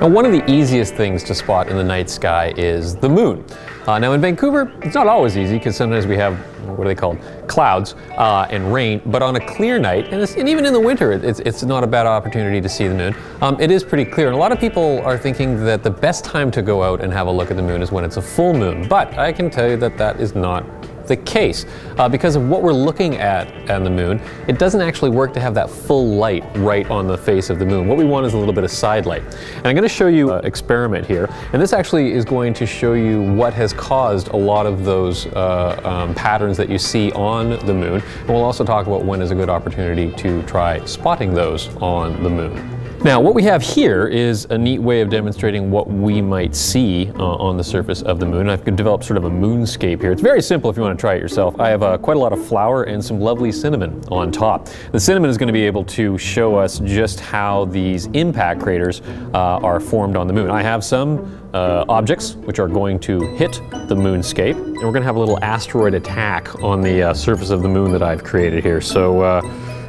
Now, one of the easiest things to spot in the night sky is the moon. Now in Vancouver, it's not always easy because sometimes we have, what are they called, clouds and rain, but on a clear night, and even in the winter, it's not a bad opportunity to see the moon. It is pretty clear, and a lot of people are thinking that the best time to go out and have a look at the moon is when it's a full moon, but I can tell you that that is not the case. Because of what we're looking at on the moon, it doesn't actually work to have that full light right on the face of the moon. What we want is a little bit of side light. And I'm going to show you an experiment here, and this actually is going to show you what has caused a lot of those patterns that you see on the moon. And we'll also talk about when is a good opportunity to try spotting those on the moon. Now, what we have here is a neat way of demonstrating what we might see on the surface of the moon. I've developed sort of a moonscape here. It's very simple if you want to try it yourself. I have quite a lot of flour and some lovely cinnamon on top. The cinnamon is going to be able to show us just how these impact craters are formed on the moon. I have some objects which are going to hit the moonscape, and we're going to have a little asteroid attack on the surface of the moon that I've created here. So,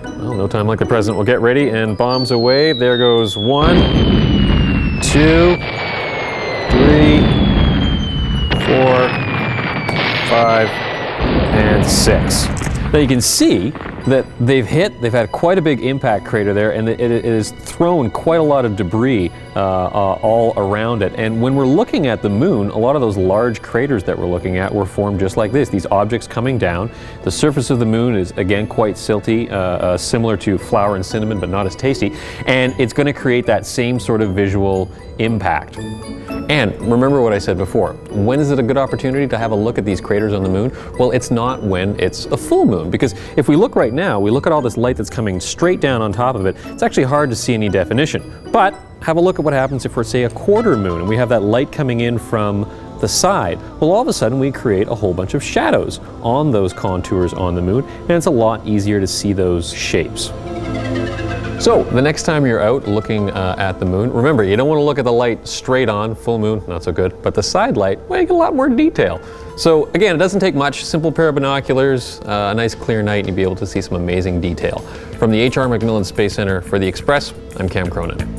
well, no time like the present. We'll get ready and bombs away. There goes 1, 2, 3, 4, 5, and 6. Now you can see that they've had quite a big impact crater there, and it has thrown quite a lot of debris all around it. And when we're looking at the moon, a lot of those large craters that we're looking at were formed just like this, these objects coming down. The surface of the moon is, again, quite silty, similar to flour and cinnamon, but not as tasty. And it's going to create that same sort of visual impact. And remember what I said before, when is it a good opportunity to have a look at these craters on the moon? Well, it's not when it's a full moon, because if we look right now, we look at all this light that's coming straight down on top of it, it's actually hard to see any definition. But have a look at what happens if we're, say, a quarter moon, and we have that light coming in from the side. Well, all of a sudden we create a whole bunch of shadows on those contours on the moon, and it's a lot easier to see those shapes. So, the next time you're out looking at the moon, remember, you don't want to look at the light straight on, full moon, not so good, but the side light, well, you get a lot more detail. So, again, it doesn't take much, simple pair of binoculars, a nice clear night, and you'll be able to see some amazing detail. From the HR MacMillan Space Centre for The Express, I'm Cam Cronin.